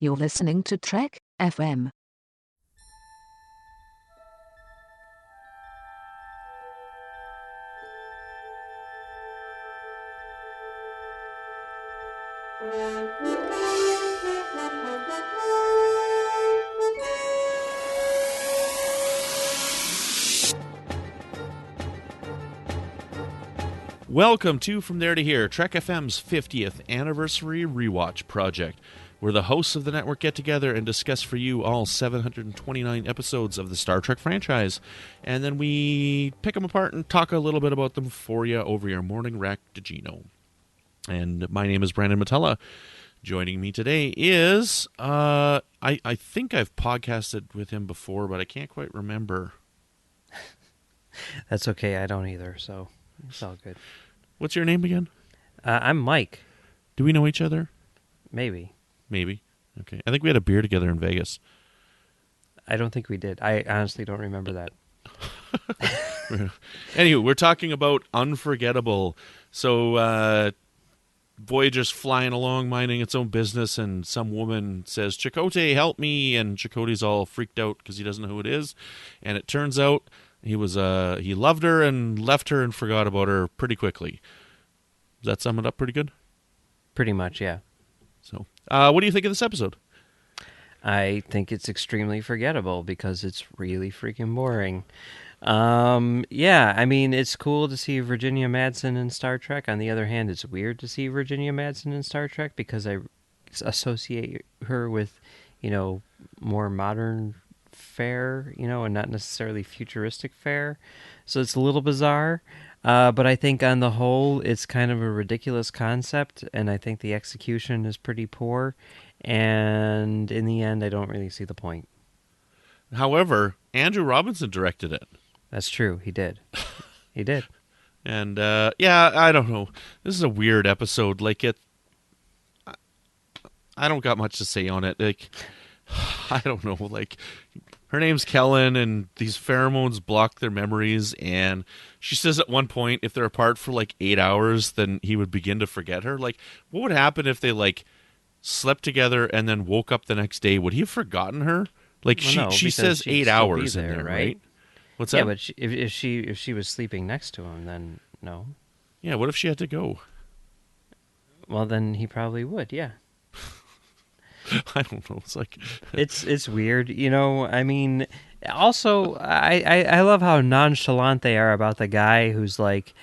You're listening to Trek FM. Welcome to From There to Here, Trek FM's 50th anniversary rewatch project, where the hosts of the network get together and discuss for you all 729 episodes of the Star Trek franchise, and then we pick them apart and talk a little bit about them for you over your morning Ractigino. And my name is Brandon Mutala. Joining me today is, I think I've podcasted with him before, but I can't quite remember. That's okay, I don't either, so it's all good. What's your name again? I'm Mike. Do we know each other? Maybe. Okay. I think we had a beer together in Vegas. I don't think we did. I honestly don't remember that. Anyway, we're talking about Unforgettable. So, Voyager's flying along, minding its own business, and some woman says, "Chakotay, help me!" And Chakotay's all freaked out because he doesn't know who it is. And it turns out he loved her and left her and forgot about her pretty quickly. Does that sum it up pretty good? Pretty much, yeah. So, what do you think of this episode? I think it's extremely forgettable because it's really freaking boring. Yeah, I mean, it's cool to see Virginia Madsen in Star Trek. On the other hand, it's weird to see Virginia Madsen in Star Trek because I associate her with, more modern fare, and not necessarily futuristic fare. So it's a little bizarre. But I think on the whole, it's kind of a ridiculous concept, and I think the execution is pretty poor. And in the end, I don't really see the point. However, Andrew Robinson directed it. That's true. He did. He did. And, I don't know. This is a weird episode. I don't got much to say on it. I don't know. Her name's Kellen, and these pheromones block their memories, and she says at one point, if they're apart for 8 hours, then he would begin to forget her. What would happen if they, slept together and then woke up the next day? Would he have forgotten her? She says 8 hours in there, right? What's that? Yeah, but if she was sleeping next to him, then no. Yeah, what if she had to go? Well, then he probably would, yeah. I don't know. It's weird, I mean, also, I love how nonchalant they are about the guy who's like,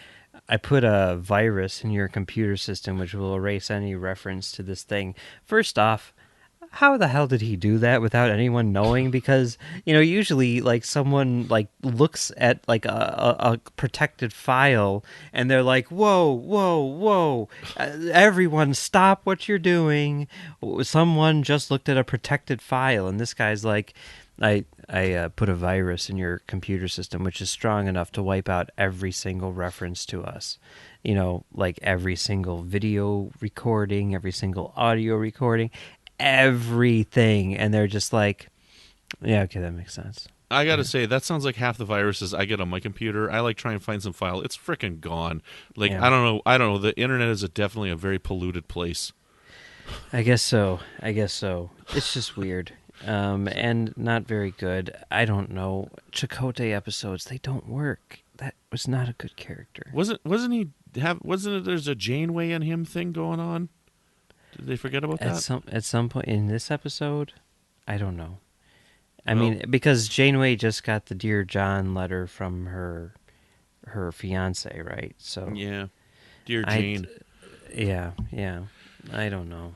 I put a virus in your computer system which will erase any reference to this thing. First off, how the hell did he do that without anyone knowing? Because, usually, someone, looks at, a protected file, and they're like, whoa, everyone stop what you're doing. Someone just looked at a protected file, and this guy's like, I put a virus in your computer system, which is strong enough to wipe out every single reference to us. Every single video recording, every single audio recording, everything. And they're just like, yeah, okay, that makes sense. I gotta say, that sounds like half the viruses I get on my computer. I try and find some file. It's freaking gone. Yeah. I don't know. The internet is definitely a very polluted place. I guess so. It's just weird. And not very good. I don't know. Chakotay episodes, they don't work. That was not a good character. Wasn't it there's a Janeway and him thing going on? Did they forget about that? At some point in this episode? I don't know. I mean, because Janeway just got the Dear John letter from her fiance, right? So yeah. Dear Jane. Yeah. I don't know.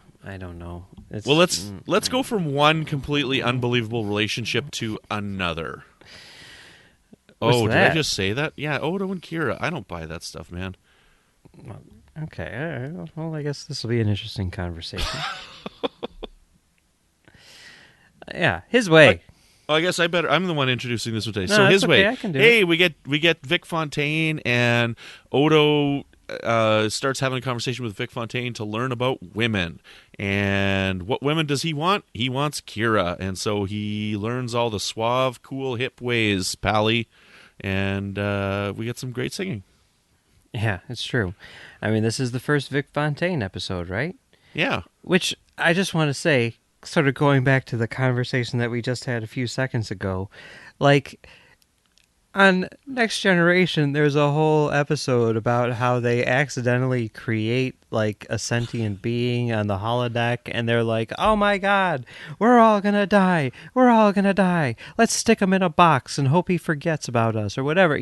Well, let's go from one completely unbelievable relationship to another. What's that? Did I just say that? Yeah, Odo and Kira. I don't buy that stuff, man. Okay, all right. Well, I guess this will be an interesting conversation. Yeah, his way. I guess I'm the one introducing this today. No, so his way. I can do it. We get Vic Fontaine, and Odo starts having a conversation with Vic Fontaine to learn about women. And what women does he want? He wants Kira, and so he learns all the suave, cool, hip ways, Pally, and we get some great singing. Yeah, it's true. I mean, this is the first Vic Fontaine episode, right? Yeah. Which I just want to say, sort of going back to the conversation that we just had a few seconds ago, like on Next Generation, there's a whole episode about how they accidentally create like a sentient being on the holodeck, and they're like, "Oh my God, we're all gonna die! We're all gonna die! Let's stick him in a box and hope he forgets about us or whatever."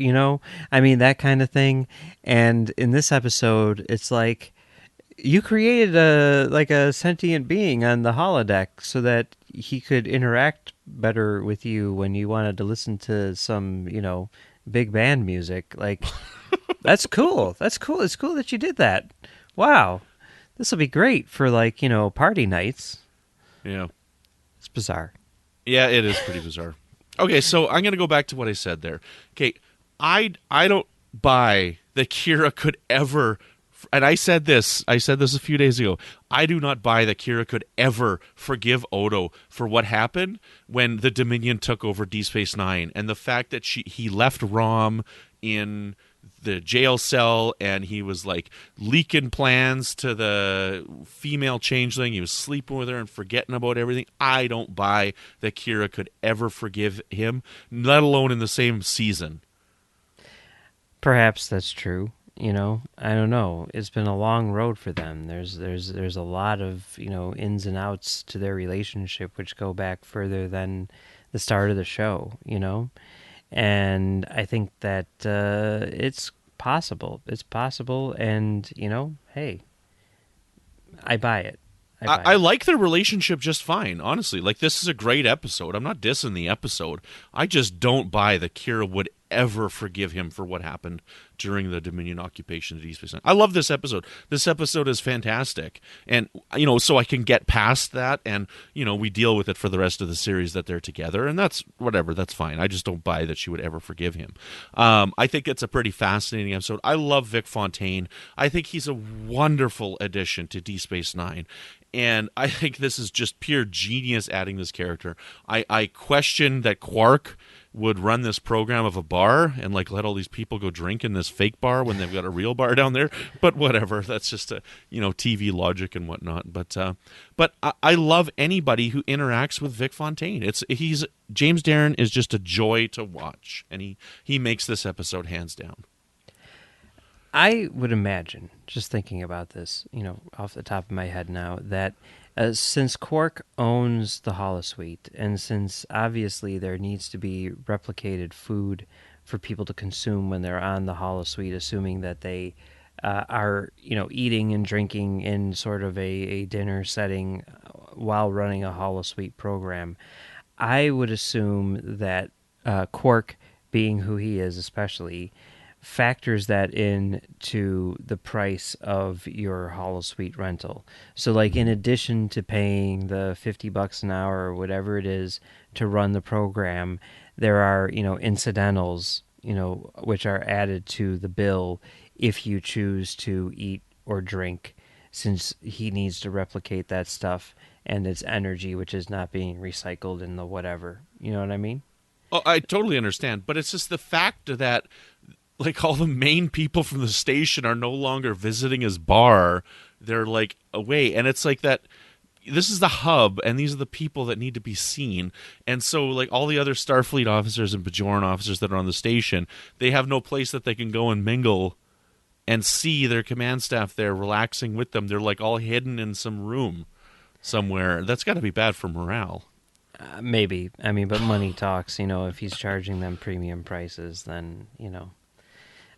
I mean, that kind of thing. And in this episode, it's like you created a sentient being on the holodeck so that he could interact better with you when you wanted to listen to some, big band music. Like, that's cool. That's cool. It's cool that you did that. Wow. This will be great for party nights. Yeah. It's bizarre. Yeah, it is pretty bizarre. Okay, so I'm going to go back to what I said there. Okay, I don't buy that Kira could ever, and I said this a few days ago, I do not buy that Kira could ever forgive Odo for what happened when the Dominion took over Deep Space Nine, and the fact that he left Rom in the jail cell, and he was like leaking plans to the female changeling. He was sleeping with her and forgetting about everything. I don't buy that Kira could ever forgive him, let alone in the same season. Perhaps that's true. I don't know. It's been a long road for them. There's a lot of, ins and outs to their relationship, which go back further than the start of the show, And I think that it's possible. It's possible, and, hey, I buy it. I like their relationship just fine, honestly. Like, this is a great episode. I'm not dissing the episode. I just don't buy that Kira would ever forgive him for what happened during the Dominion occupation of Deep Space Nine. I love this episode. This episode is fantastic. And, so I can get past that, and, we deal with it for the rest of the series that they're together, and that's whatever. That's fine. I just don't buy that she would ever forgive him. I think it's a pretty fascinating episode. I love Vic Fontaine. I think he's a wonderful addition to Deep Space Nine. And I think this is just pure genius adding this character. I question that Quark would run this program of a bar and let all these people go drink in this fake bar when they've got a real bar down there. But whatever, that's just a TV logic and whatnot. But I love anybody who interacts with Vic Fontaine. James Darren is just a joy to watch, and he makes this episode hands down. I would imagine, just thinking about this, off the top of my head now, that since Quark owns the holosuite, and since obviously there needs to be replicated food for people to consume when they're on the holosuite, assuming that they are, eating and drinking in sort of a dinner setting while running a holosuite program, I would assume that Quark, being who he is especially, factors that in to the price of your holosuite rental. So in addition to paying the $50 an hour or whatever it is to run the program, there are, incidentals, which are added to the bill if you choose to eat or drink, since he needs to replicate that stuff and its energy, which is not being recycled in the whatever. You know what I mean? Oh, I totally understand, but it's just the fact that all the main people from the station are no longer visiting his bar. They're away. And it's that this is the hub, and these are the people that need to be seen. And so all the other Starfleet officers and Bajoran officers that are on the station, they have no place that they can go and mingle and see their command staff there relaxing with them. They're all hidden in some room somewhere. That's got to be bad for morale. Maybe. I mean, but money talks, if he's charging them premium prices, then,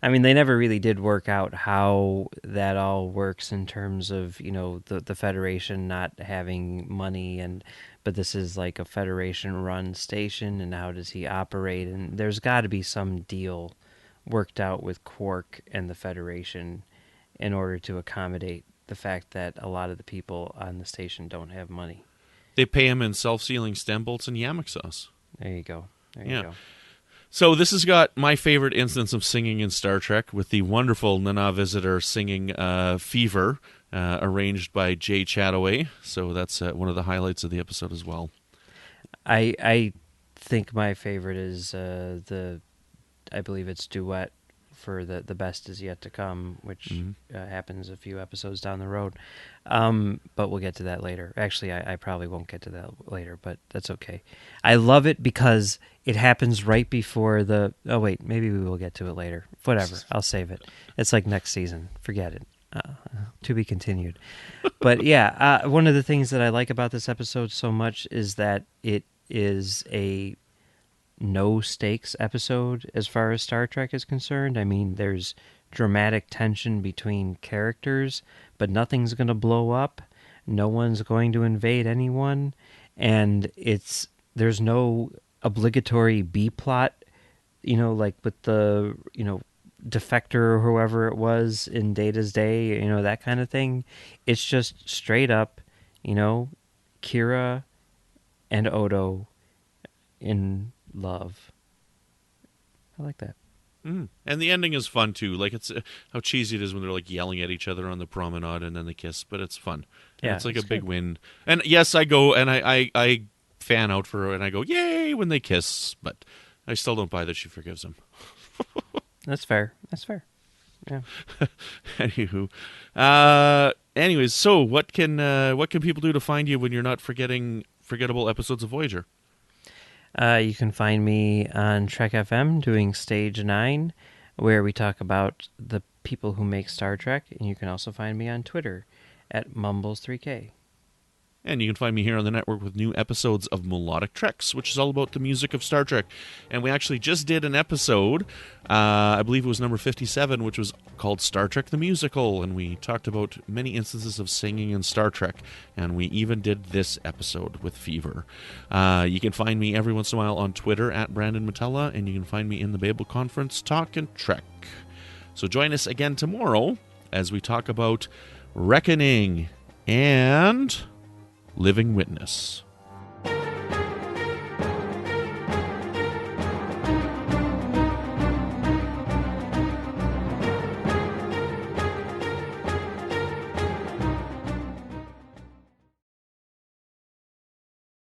I mean, they never really did work out how that all works in terms of, the Federation not having money, but this is a Federation-run station, and how does he operate? And there's got to be some deal worked out with Quark and the Federation in order to accommodate the fact that a lot of the people on the station don't have money. They pay him in self-sealing stem bolts and Yamak sauce. There you go. There you go. So this has got my favorite instance of singing in Star Trek with the wonderful Nana Visitor singing Fever, arranged by Jay Chataway. So that's one of the highlights of the episode as well. I think my favorite is I believe it's Duet for the best is yet to come, which happens a few episodes down the road. But we'll get to that later. Actually, I probably won't get to that later, but that's okay. I love it because it happens right before the... Oh, wait, maybe we will get to it later. Whatever, I'll save it. It's like next season. Forget it. To be continued. But yeah, one of the things that I like about this episode so much is that it is a no-stakes episode as far as Star Trek is concerned. I mean, there's dramatic tension between characters, but nothing's going to blow up. No one's going to invade anyone. And there's no obligatory B-plot, like with the, defector or whoever it was in Data's day, that kind of thing. It's just straight up, Kira and Odo in love. I like that. And the ending is fun too. Like, it's how cheesy it is when they're like yelling at each other on the promenade and then they kiss, but it's fun. And Yeah, it's like it's a big good. win. And yes, I go and I fan out for her and I go, yay, when they kiss, but I still don't buy that she forgives him. That's fair. Yeah. Anywho, anyways, so what can people do to find you when you're not forgetting forgettable episodes of Voyager? You can find me on Trek FM doing Stage 9, where we talk about the people who make Star Trek, and you can also find me on Twitter at Mumbles3K. And you can find me here on the network with new episodes of Melodic Treks, which is all about the music of Star Trek. And we actually just did an episode, I believe it was number 57, which was called Star Trek the Musical. And we talked about many instances of singing in Star Trek. And we even did this episode with Fever. You can find me every once in a while on Twitter at Brandon-Mutala. And you can find me in the Babel Conference talking Trek. So join us again tomorrow as we talk about Reckoning and Living Witness.